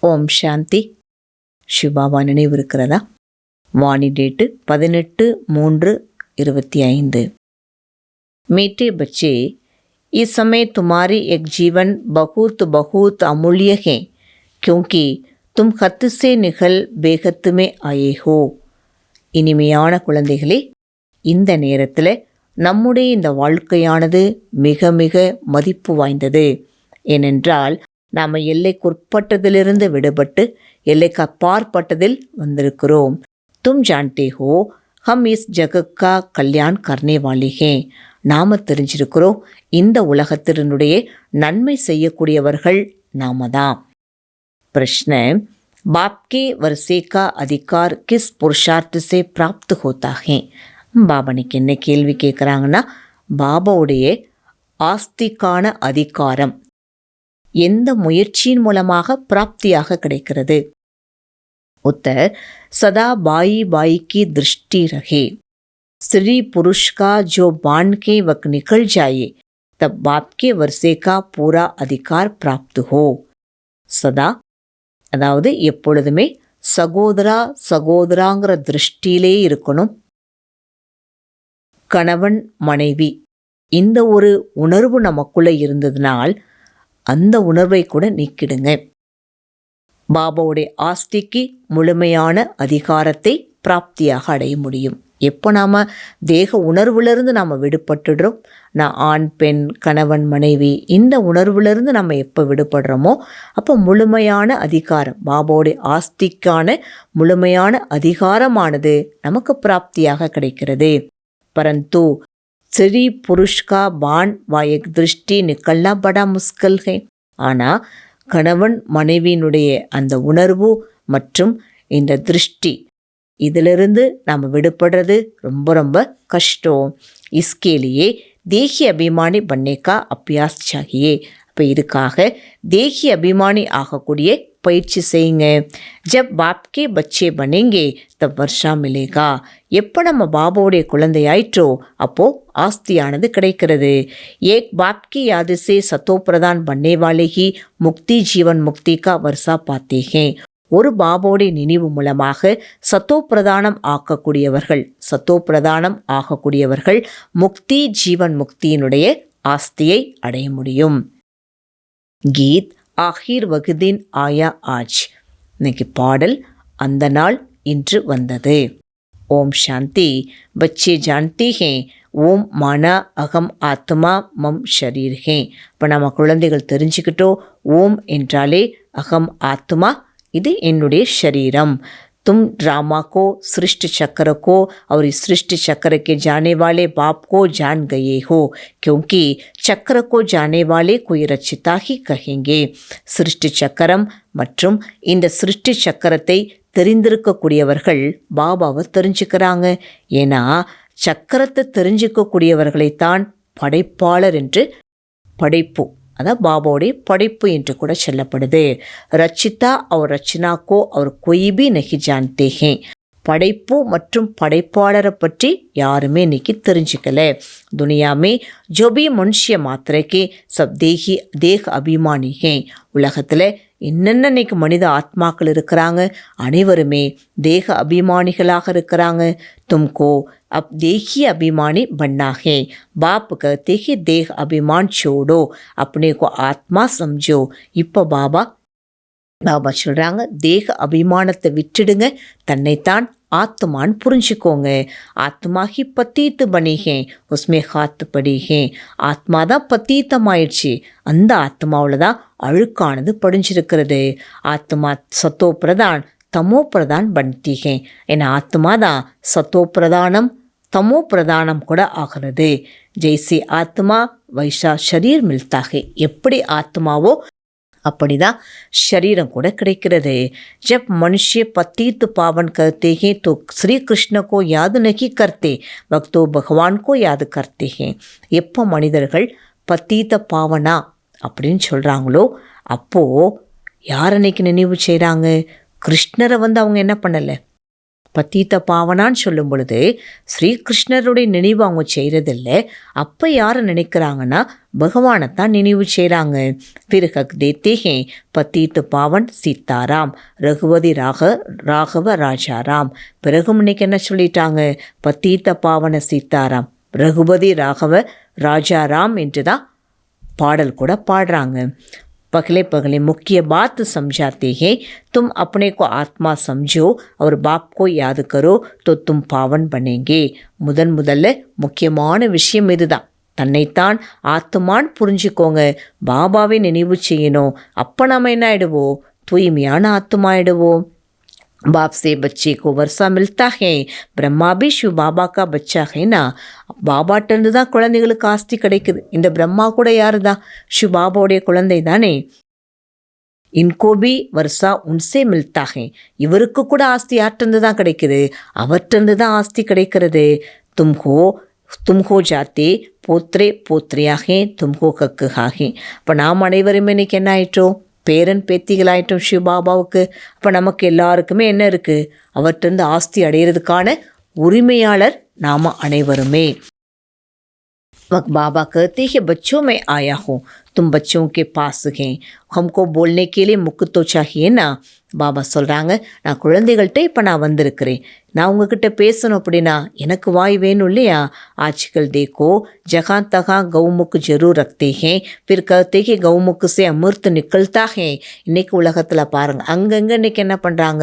ஓம் சாந்தி. சிவபாபா நினைவு இருக்கிறதா? வாணி डेट 18/3/25। मीठे बच्चे, इस समय तुम्हारी एक जीवन बहुत बहुत अमूल्य है, क्योंकि तुम खत से निकल बेखत में आए हो। இனிமையான குழந்தைகளே, இந்த நேரத்தில் நம்முடைய இந்த வாழ்க்கையானது மிக மிக மதிப்பு வாய்ந்தது. ஏனென்றால் நாம் எல்லைக்குட்பட்டதிலிருந்து விடுபட்டு எல்லைக்கு அப்பாற்பட்டதில் வந்திருக்கிறோம். தும் ஜான்தே ஹோ ஹம் இஸ் ஜகத் கா கல்யாண் கர்னே வாலே ஹே. நாம் தெரிஞ்சிருக்கிறோம், இந்த உலகத்தினுடைய நன்மை செய்யக்கூடியவர்கள் நாம தான். பிரஷ்ன, பாப் கே வர்சே கா அதிகார் கிஸ் புருஷார்த்த சே பிராப்த் ஹோதா ஹே. பாபானிக்கு என்ன கேள்வி கேட்குறாங்கன்னா, பாபாவுடைய ஆஸ்திக்கான அதிகாரம் எந்த முயற்சியின் மூலமாக பிராப்தியாக கிடைக்கிறது? उत्तर, सदा बाई बाई की दृष्टि रहे। स्त्री पुरुष का जो बांध के वक्त निकल जाए, तब बाप के वर्षे का पूरा अधिकार प्राप्त हो। सदा அதாவது எப்பொழுதுமே சகோதரா சகோதராங்கிற திருஷ்டியிலே இருக்கணும். கணவன் மனைவி இந்த ஒரு உணர்வு நமக்குள்ளே இருந்ததுனால் அந்த உணர்வை கூட நீக்கிடுங்க. பாபாவுடைய ஆஸ்திக்கு முழுமையான அதிகாரத்தை பிராப்தியாக அடைய முடியும். எப்போ நாம் தேக உணர்வுலேருந்து நாம் விடுபட்டுடுறோம், நான் ஆண் பெண் கணவன் மனைவி இந்த உணர்வுலேருந்து நம்ம எப்போ விடுபடுறோமோ அப்போ முழுமையான அதிகாரம், பாபாவுடைய ஆஸ்திக்கான முழுமையான அதிகாரமானது நமக்கு பிராப்தியாக கிடைக்கிறது. பரந்து ஸ்ரீ புருஷ்கா பான் வாயக் திருஷ்டி நிக்கல்னா படா முஸ்கல் ஹை. ஆனால் கணவன் மனைவியினுடைய அந்த உணர்வு மற்றும் இந்த திருஷ்டி இதிலிருந்து நாம் விடுபடுறது ரொம்ப ரொம்ப கஷ்டம். இஸ்கேலியே தேகி அபிமானி பன்னேக்கா அபியாஸ் சாகியே. அப்போ இதுக்காக தேகி அபிமானி ஆகக்கூடிய பயிற்சி செய்யுங்க. ஜப் பாப்கே பச்சே பனேங்கே தப் வர்ஷா மிலேகா. எப்போ நம்ம பாபாவுடைய குழந்தையாயிற்றோ அப்போது ஆஸ்தியானது கிடைக்கிறது. ஏக் பாப்கி யாதிசே சத்தோ பிரதான் பன்னே வாலேகி முக்தி ஜீவன் முக்தி கா வர்ஷா பாத்தேகே. ஒரு பாபாவுடைய நினைவு மூலமாக சத்தோ பிரதானம் ஆகக்கூடியவர்கள் முக்தி ஜீவன் முக்தியினுடைய ஆஸ்தியை அடைய முடியும். கீத் ஆஹிர் வகுதின் ஆயா ஆஜ். இன்னைக்கு பாடல் அந்த நாள் இன்று வந்தது. ஓம் சாந்தி. பச்சே ஜான்தே ஹே ஓம் மன அகம் ஆத்மா மம் ஷரீர் ஹே. இப்போ நம்ம குழந்தைகள் தெரிஞ்சுக்கிட்டோம், ஓம் என்றாலே அகம் ஆத்மா, இது என்னுடைய शरीरम। तुम ड्रामा को सृष्टि चक्र को और इस सृष्टि चक्र के जाने वाले बाप को जान गए हो, क्योंकि चक्र को जाने वाले कोई रचिता ही कहेंगे। सृष्टि चक्ரம் மற்றும் இந்த சிருஷ்டி சக்கரத்தை தெரிந்திருக்கக்கூடியவர்கள் பாபாவை தெரிஞ்சுக்கிறாங்க. ஏன்னா சக்கரத்தை தெரிஞ்சுக்கக்கூடியவர்களைத்தான் படைப்பாளர் என்று, படைப்பு அதான் பாபாவுடைய படைப்பு என்று கூட சொல்லப்படுது. ரச்சிதா அவர் ரச்சனாக்கோ அவர் கொய்பி நகி ஜான்தே ஹே. படைப்பு மற்றும் படைப்பாளரை பற்றி யாருமே இன்னைக்கு தெரிஞ்சுக்கல. துனியாமே ஜோபி மனுஷிய மாத்திரைக்கே சப் தேக அபிமானி ஹே. உலகத்தில் என்னென்ன இன்னைக்கு மனித ஆத்மாக்கள் இருக்கிறாங்க, அனைவருமே தேக அபிமானிகளாக இருக்கிறாங்க. தும்கோ अब देखिए अभिमानी बनना है। बाप कहते हैं देह अभिमान छोड़ो, अपने को आत्मा समझो। இப்போ பாபா சொல்கிறாங்க, தேக அபிமானத்தை விட்டுடுங்க, தன்னைத்தான் ஆத்மான்னு புரிஞ்சுக்கோங்க. ஆத்மா ஹி பத்தீத்து பணிகே உஸ்மே ஹாத்து படிகே. ஆத்மா தான் பத்தீத்தமாயிடுச்சு, அந்த ஆத்மாவில் தான் அழுக்கானது படிஞ்சிருக்கிறது. ஆத்மா சத்தோ பிரதான் தமோ பிரதான் பன்திகே. ஏன்னா ஆத்மா தான் சத்தோ பிரதானம் தமோ பிரதானம் கூட ஆகிறது. ஜெய்சி ஆத்மா வைஷா ஷரீர் மில்தாகே. எப்படி ஆத்மாவோ அப்படிதான் शरीरम கூட கிடைக்கிறது. जब मनुष्य पतित पावन करते हैं तो श्री कृष्ण को याद नहीं करते, भक्तों भगवान को याद करते हैं। எப்போ மனிதர்கள் பத்தீத்த பாவனா அப்படின்னு சொல்கிறாங்களோ அப்போது யார் அன்னைக்கு நினைவு செய்கிறாங்க? கிருஷ்ணரை அவங்க என்ன பண்ணலை, பத்தீத்த பாவனான்னு சொல்லும் பொழுது ஸ்ரீகிருஷ்ணருடைய நினைவு அவங்க செய்கிறதில்ல. அப்போ யாரை நினைக்கிறாங்கன்னா பகவானைத்தான் நினைவு செய்கிறாங்க. பிறகு தேத்தேகே பத்தீத்த பாவன் சீதாராம் ரகுபதி ராகவ ராஜாராம். பிறகும் இன்னைக்கு என்ன சொல்லிட்டாங்க? பத்தீத்த பாவன சீதாராம் ரகுபதி ராகவ ராஜாராம் என்று தான் பாடல் கூட பாடுறாங்க. पगले पगले मुख्य बात समझाते हैं, तुम अपने को आत्मा समझो और बाप को याद करो तो तुम पावन बनेंगे. முதல்ல முக்கியமான விஷயம் இதுதான். தன்னைத்தான் ஆத்மான்னு புரிஞ்சுக்கோங்க, பாபாவை நினைவு செய்யணும். அப்போ நம்ம என்ன ஆயிடுவோம்? தூய்மையான ஆத்மா ஆயிடுவோம். बाप से बच्चे को वर्षा मिलता है, ब्रह्मा भी शिव बाबा का बच्चा है ना. பாபாட்டேருந்து தான் குழந்தைகளுக்கு ஆஸ்தி கிடைக்குது. இந்த பிரம்மா கூட யாரு தான்? शिव பாபாவுடைய குழந்தை தானே. இன்கோபி வருஷா உன்சே மில்தா ஹே. இவருக்கு கூட ஆஸ்தி யார்கிட்டருந்து தான் கிடைக்குது? அவர்கிட்டருந்து தான் ஆஸ்தி கிடைக்கிறது. தும்ஹோ ஜாத்தே போத்ரே போத்ரியாகே தும்ஹோ கக்குஹாகே. இப்போ நாம் அனைவருமே இன்னைக்கு என்ன ஆயிட்டோம்? பேரன் பேத்திகளாயிட்டோம் சிவ பாபாவுக்கு. அப்போ நமக்கு எல்லாருக்குமே என்ன இருக்குது? அவர்கிட்டருந்து ஆஸ்தி அடையிறதுக்கான உரிமையாளர் நாம் அனைவருமே. बाबा कहते हैं बच्चों में आया हूँ, तुम बच्चों के पास हैं, हमको बोलने के लिए मुख तो चाहिए ना. பாபா சொல்கிறாங்க, நான் குழந்தைகள்கிட்ட இப்போ நான் வந்திருக்கிறேன், நான் உங்ககிட்ட பேசணும் அப்படின்னா எனக்கு வாய் வேணும் இல்லையா. ஆஜ்கல் देखो जहाँ तहाँ गौमुख जरूर रखते हैं, फिर कहते कि गौमुख से अमृत निकलता है. இன்னைக்கு உலகத்தில் பாருங்கள், அங்கங்கே இன்னைக்கு என்ன பண்ணுறாங்க?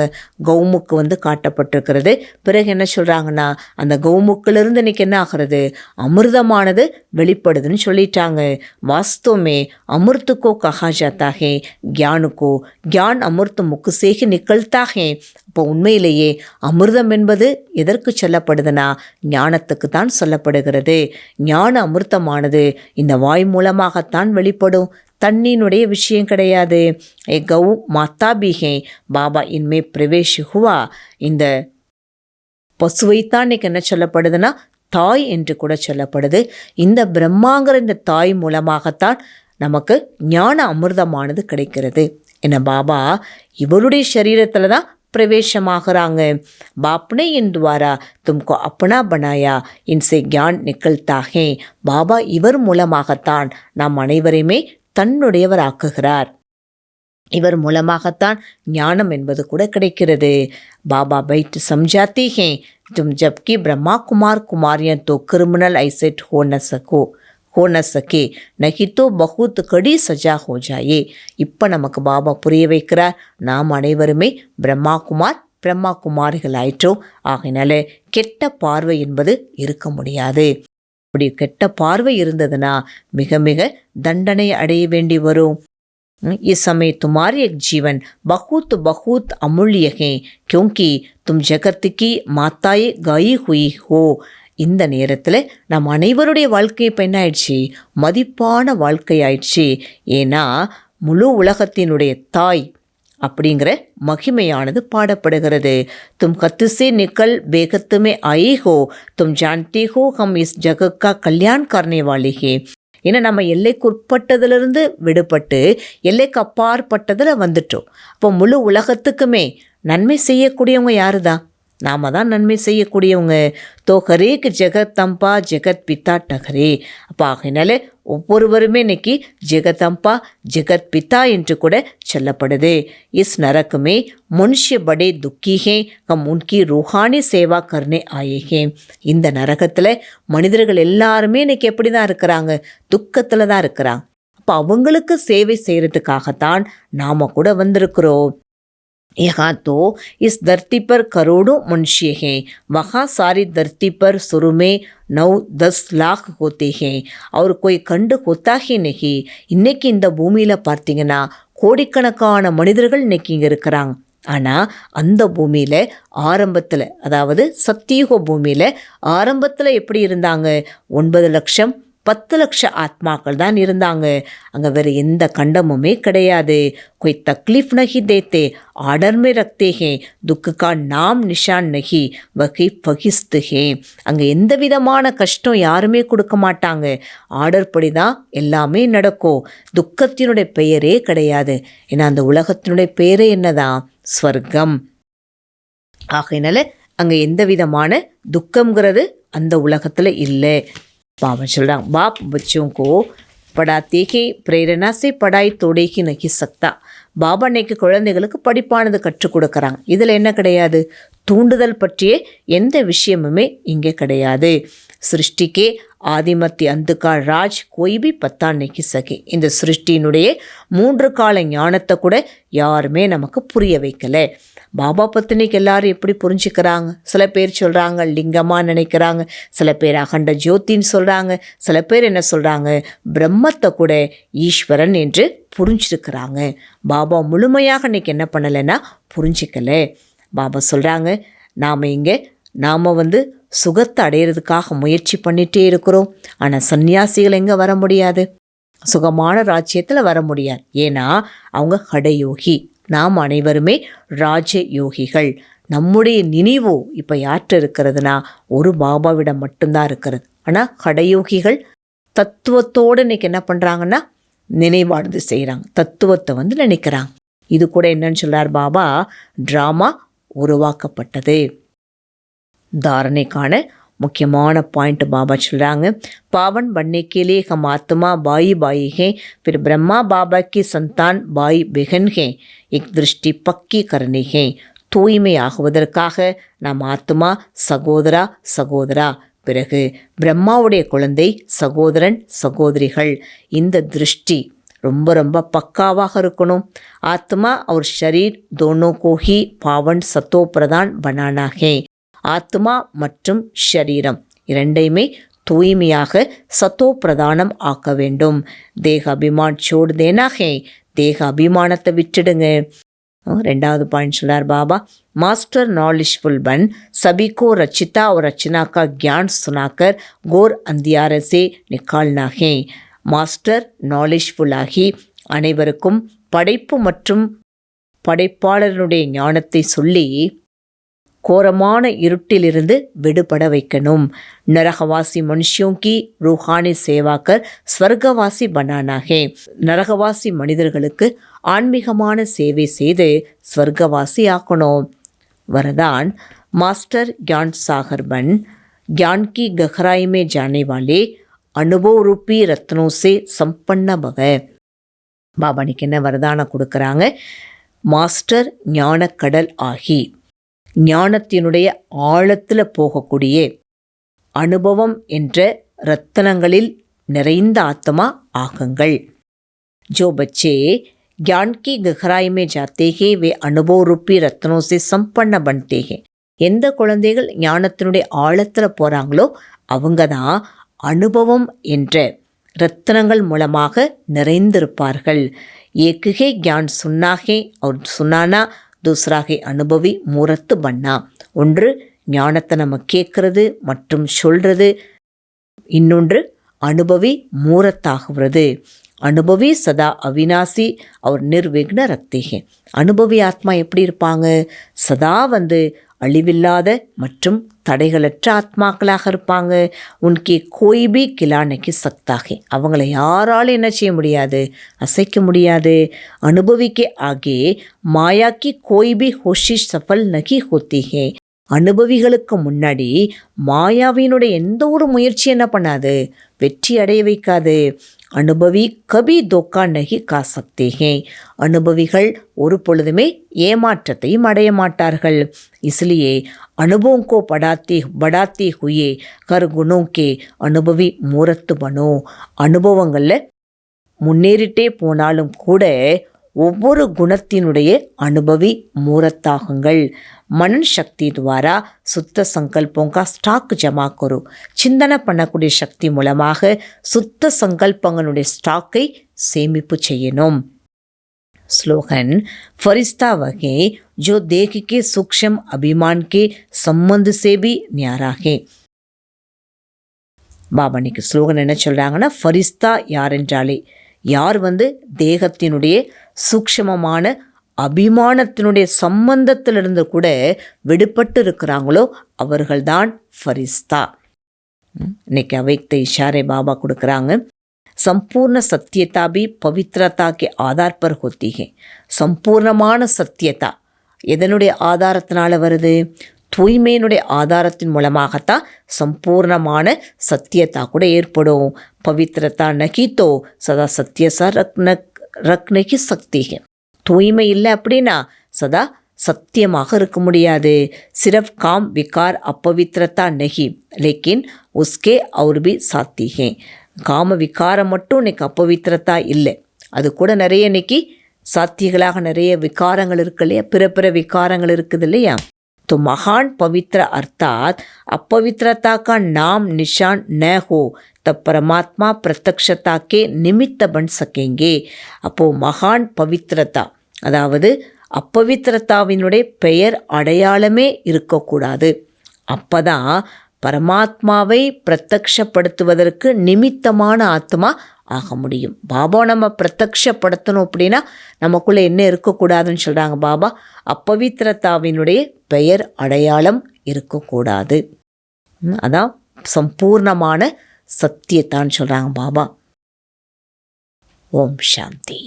கௌமுக்கு வந்து காட்டப்பட்டிருக்கிறது. பிறகு என்ன சொல்கிறாங்கன்னா, அந்த கௌமுக்கிலிருந்து இன்னைக்கு என்ன ஆகிறது? அமிர்தமானது வெளிப்படுதுன்னு சொல்லிட்டாங்க. வாஸ்தவமே அமிர்துக்கோ கஹா ஜாத்தா ஹே ज्ञान को, ज्ञान अमृत मुख से ही निकलता है. இப்போ உண்மையிலேயே அமிர்தம் என்பது எதற்கு சொல்லப்படுதுன்னா ஞானத்துக்கு தான் சொல்லப்படுகிறது. ஞான அமிர்தமானது இந்த வாய் மூலமாகத்தான் வெளிப்படும், தண்ணியினுடைய விஷயம் கிடையாது. ஏ கௌ மாதா பீஹே பாபா இன்மே பிரவேஷ் ஹுவா. இந்த பசுவைத்தான் இன்னைக்கு என்ன சொல்லப்படுதுன்னா தாய் என்று கூட சொல்லப்படுது. இந்த பிரம்மாங்கிற இந்த தாய் மூலமாகத்தான் நமக்கு ஞான அமிர்தமானது கிடைக்கிறது. என்ன பாபா இவருடைய சரீரத்தில் தான் பிரவேசமாகறாங்க. பாப்னே இன் துவாரா தும்கோ அப்பனா பனாயா இன்சே ज्ञान निकलता है. பாபா இவர் மூலமாகத்தான் நாம் அனைவரையுமே தன்னுடையவராக்குகிறார். இவர் மூலமாகத்தான் ஞானம் என்பது கூட கிடைக்கிறது. பாபா பைட் சம்ஜாத்தி ஹே तुम जबकि ब्रह्मा कुमार कुमारियां तो क्रिमिनल ऐसे हो न सके नहीं तो बहुत कड़ी सजा हो जाए. இப்போ நமக்கு பாபா புரிய வைக்கிறார், நாம் அனைவருமே பிரம்மா குமாரிகள் ஆயிற்றோம். ஆகையினால கெட்ட பார்வை என்பது இருக்க முடியாது. அப்படி கெட்ட பார்வை இருந்ததுன்னா மிக மிக தண்டனை அடைய வேண்டி வரும். इस समय तुम्हारी एक जीवन बहुत बहुत अमूल्य है, क्योंकि तुम जगत की माताएं गाई हुई हो. இந்த நேரத்தில் நம் அனைவருடைய வாழ்க்கை இப்போ என்ன ஆயிடுச்சு? மதிப்பான வாழ்க்கை ஆயிடுச்சு. ஏன்னா முழு உலகத்தினுடைய தாய் அப்படிங்கிற மகிமையானது பாடப்படுகிறது. தும் கத்துசே நிக்கல் பேகத்துமே ஆயே ஹோ, தும் ஜான்தே ஹோ ஹம் இஸ் ஜகத் கா கல்யாண் கர்னே வாலே ஹே. ஏன்னா நம்ம எல்லைக்கு உட்பட்டதுலேருந்து விடுபட்டு எல்லைக்கு அப்பாற்பட்டதில் வந்துட்டோம். அப்போ முழு உலகத்துக்குமே நன்மை செய்யக்கூடியவங்க யாரு தான்? நாம தான் நன்மை செய்யக்கூடியவங்க. தோ ஹரேக் ஜெகத் அம்பா ஜெகத் பித்தா டகரே. அப்போ ஆகையினால ஒவ்வொருவருமே இன்னைக்கு ஜெகதம்பா ஜெகத் பித்தா என்று கூட சொல்லப்படுது. இஸ் நரக்குமே மனுஷ்ய படே துக்கி ஹே, ஹம் உன்கி ரூஹானி சேவா கர்னே ஆயே ஹே. இந்த நரகத்தில் மனிதர்கள் எல்லாருமே இன்னைக்கு எப்படி தான் இருக்கிறாங்க? துக்கத்தில் தான் இருக்கிறாங்க. அப்போ அவங்களுக்கு சேவை செய்கிறதுக்காகத்தான் நாம் கூட வந்திருக்கிறோம். यहाँ तो इस धरती पर करोड़ों मनुष्य हैं, वहाँ सारी धरती पर शुरू में 9-10 लाख होते हैं और कोई खंड होता ही नहीं. இன்னைக்கு இந்த பூமியில் பார்த்தீங்கன்னா கோடிக்கணக்கான மனிதர்கள் இன்னைக்கு இங்கே இருக்கிறாங்க. ஆனால் அந்த பூமியில் ஆரம்பத்தில், அதாவது சத்தியுக பூமியில் ஆரம்பத்தில் எப்படி இருந்தாங்க? 9 லட்சம் 10 லட்சம் ஆத்மாக்கள் தான் இருந்தாங்க. அங்கே வேறு எந்த கண்டமுமே கிடையாது. कोई तकलीफ नहीं देते, आर्डर में रखते हैं, दुख का नाम निशान नहीं, वही फगिस्त है. அங்கே எந்த விதமான கஷ்டம் யாருமே கொடுக்க மாட்டாங்க. ஆர்டர் படி தான் எல்லாமே நடக்கும். துக்கத்தினுடைய பெயரே கிடையாது. ஏன்னா அந்த உலகத்தினுடைய பெயரே என்னதான்? ஸ்வர்க்கம். ஆகையினால அங்கே எந்த விதமான துக்கம்ங்கிறது அந்த உலகத்தில் இல்லை. பாபா சொல்கிறாங்க, பாப் बच्चों को पढ़ाते ही प्रेरणा से पढ़ाई तोड़ेगी नहीं सकता. பாபா இன்னைக்கு குழந்தைகளுக்கு படிப்பானது கற்றுக் கொடுக்குறாங்க. இதில் என்ன கிடையாது, தூண்டுதல் பற்றிய எந்த விஷயமுமே இங்கே கிடையாது. சிருஷ்டிக்கே ஆதிமத்தி அந்துக்கா ராஜ் கோய்பி பத்தா நெக்கி சகி. இந்த சிருஷ்டியினுடைய 3 கால ஞானத்தை கூட யாருமே நமக்கு புரிய வைக்கலை. பாபா பத்தினிக்கு எல்லாரும் எப்படி புரிஞ்சுக்கிறாங்க? சில பேர் சொல்கிறாங்க லிங்கமாக நினைக்கிறாங்க, சில பேர் அகண்ட ஜோதின்னு சொல்கிறாங்க, சில பேர் என்ன சொல்கிறாங்க, பிரம்மத்தை கூட ஈஸ்வரன் என்று புரிஞ்சிருக்கிறாங்க. பாபா முழுமையாக இன்னைக்கு என்ன பண்ணலைன்னா புரிஞ்சிக்கலை. பாபா சொல்கிறாங்க, நாம் சுகத்தை அடையிறதுக்காக முயற்சி பண்ணிகிட்டே இருக்கிறோம். ஆனால் சன்னியாசிகள் எங்கே வர முடியாது, சுகமான ராஜ்யத்தில் வர முடியாது. ஏன்னா அவங்க ஹடயோகி. நாம் அனைவருமே ராஜ யோகிகள். நம்முடைய நினைவோ இப்போ யார்கிட்ட இருக்கிறதுனா ஒரு பாபாவிடம் மட்டும்தான் இருக்கிறது. ஆனால் ஹடயோகிகள் தத்துவத்தோடு இன்னைக்கு என்ன பண்ணுறாங்கன்னா நினைவாழ்ந்து செய்கிறாங்க, தத்துவத்தை நினைக்கிறாங்க. இது கூட என்னன்னு சொல்கிறார் பாபா, ட்ராமா உருவாக்கப்பட்டது. தாரணைக்கான मुख्यமான पॉइंट बाबा சொல்கிறாங்க, पावन बनने के लिए हम आत्मा भाई भाई हैं, फिर ब्रह्मा बाबा की संतान भाई बहन हैं. एक दृष्टि पक्की करनी है. தூய்மையாகுவதற்காக நாம் ஆத்மா சகோதரா சகோதரா, பிறகு பிரம்மாவுடைய குழந்தை சகோதரன் சகோதரிகள். இந்த திருஷ்டி ரொம்ப ரொம்ப பக்காவாக இருக்கணும். ஆத்மா और शरीर दोनों को ही पावन सतो प्रदान बनाना है. ஆத்மா மற்றும் ஷரீரம் இரண்டையுமே தூய்மையாக சத்தோ பிரதானம் ஆக்க வேண்டும். தேக அபிமான் சோடு தேனாகே, தேக அபிமானத்தை விட்டுடுங்க. 2வது பாயிண்ட் சொல்றார் பாபா, மாஸ்டர் நாலேஜ்ஃபுல் பன் सभी को रचिता और रचना का ज्ञान सुनाकर घोर अंधियारे से निकालना है. மாஸ்டர் நாலேஜ்ஃபுல் ஆகி அனைவருக்கும் படைப்பு மற்றும் படைப்பாளருடைய ஞானத்தை சொல்லி கோரமான இருட்டிலிருந்து விடுபட வைக்கணும். நரகவாசி மனுஷியோங்கி ரூஹானி சேவாக்கர் ஸ்வர்கவாசி பனானாகே. நரகவாசி மனிதர்களுக்கு ஆன்மீகமான சேவை செய்து ஸ்வர்கவாசி ஆக்கணும். வரதான் மாஸ்டர் ज्ञान सागर बन ज्ञान की गहराई में जाने वाले अनुभव रूपी रत्नों से संपन्न भव. பாபா இன்னைக்கு என்ன வரதானம் கொடுக்குறாங்க, மாஸ்டர் ஞான கடல் ஆகி ஞானத்தினுடைய ஆழத்தில் போகக்கூடிய அனுபவம் என்ற ரத்தனங்களில் நிறைந்த ஆத்மா ஆகுங்கள். जो बच्चे ज्ञान की गहराई में जाते हैं वे अनुभव रूपी रत्नों से संपन्न बनते हैं. எந்த குழந்தைகள் ஞானத்தினுடைய ஆழத்தில் போகிறாங்களோ அவங்க தான் அனுபவம் என்ற ரத்தனங்கள் மூலமாக நிறைந்திருப்பார்கள். ஏக்குகே ज्ञान सुनना है और सुनाना दूसराகே அனுபவி மூரத்து பண்ணா. ஒன்று ஞானத்தை நம்ம கேட்கறது மற்றும் சொல்கிறது, இன்னொன்று அனுபவி மூரத்தாகுவது. அனுபவி சதா அவினாசி அவர் நிர்விக்ன ரக்திகே. அனுபவி ஆத்மா எப்படி இருப்பாங்க, சதா அழிவில்லாத மற்றும் தடைகளற்ற ஆத்மாக்களாக இருப்பாங்க. உன்கே கோய்பி கிலானைக்கு சக்தாகே. அவங்கள யாராலும் என்ன செய்ய முடியாது, அசைக்க முடியாது. அனுபவிக்கே ஆகே மாயாக்கி கோய்பி கோஷிஷ் சஃபல் நகி ஹோத்திகே. அனுபவிகளுக்கு முன்னாடி மாயாவினுடைய எந்த ஒரு முயற்சி என்ன பண்ணாது, வெற்றி அடைய வைக்காது. அனுபவி கபி தோக்கா நகி கா சக்தேகே. அனுபவிகள் ஒரு பொழுதுமே ஏமாற்றத்தையும் அடைய மாட்டார்கள். इसलिए अनुभवों को बढ़ाते हुए हर गुणों के अनुभवी मूर्त बनो. அனுபவங்களில் முன்னேறிட்டே போனாலும் கூட ஒவ்வொரு குணத்தினுடைய அனுபவி மூரத்தாகுங்கள். மனன் சக்தி துவாரா சுத்த சங்கல்போங்கா ஸ்டாக் ஜமா கரு. சிந்தனை பண்ணக்கூடிய சக்தி மூலமாக சுத்த சங்கல்பங்களுடைய ஸ்டாக்கை சேமிப்பு செய்யணும். स्लोगन, फरिश्ता वह जो देह के सूक्ष्म अभिमान के संबंध से भी न्यारा है. பாபா இன்னைக்கு ஸ்லோகன் என்ன சொல்கிறாங்கன்னா, ஃபரிஸ்தா யார் என்றாலே யார் தேகத்தினுடைய சூக்ஷ்மமான அபிமானத்தினுடைய சம்பந்தத்திலிருந்து கூட விடுபட்டு இருக்கிறாங்களோ அவர்கள்தான் ஃபரிஸ்தா. இன்னைக்கு அவைக்த இஷாரை பாபா கொடுக்குறாங்க. संपूर्ण सत्यता भी पवित्रता के आधार पर होती है. संपूर्णமான சத்தியதா எதனுடைய ஆதாரத்தினால வருது, தூய்மையினுடைய ஆதாரத்தின் மூலமாகத்தான் சம்பூர்ணமான சத்தியத்தா கூட ஏற்படும். பவித்ரதா நகிதோ சதா சத்தியசா ரக்னகி சக்தி. தூய்மை இல்லை அப்படின்னா சதா சத்தியமாக இருக்க முடியாது. சிரஃப் காம் விகார் அப்பவித்ரதா நகி லேக்கின் உஸ்கே और भी साथी हैं. காம விகாரம் மட்டும் இன்னைக்கு அப்பவித்ரதா இல்லை, அது கூட நிறைய இன்னைக்கு சாத்தியங்களாக நிறைய விகாரங்கள் இருக்கு இல்லையா, பிற விகாரங்கள் இருக்குது இல்லையா. तो महान पवित्र अर्थात अपवित्रता का नाम निशान न हो तब परमात्मा प्रत्यक्षता के निमित्त बन सकेंगे. அப்போ மகான் பவித்ரதா, அதாவது அப்பவித்திரதாவினுடைய பெயர் அடையாளமே இருக்கக்கூடாது. அப்பதான் பரமாத்மாவை பிரத்யக்ஷப்படுத்துவதற்கு நிமித்தமான ஆத்மா ஆக முடியும். பாபா நம்ம பிரத்யக்ஷப்படுத்தணும் அப்படின்னா நமக்குள்ளே என்ன இருக்கக்கூடாதுன்னு சொல்கிறாங்க பாபா, அப்பவித்திரதாவினுடைய பெயர் அடையாளம் இருக்கக்கூடாது. அதான் சம்பூர்ணமான சத்தியத்தான்னு சொல்கிறாங்க பாபா. ஓம் சாந்தி.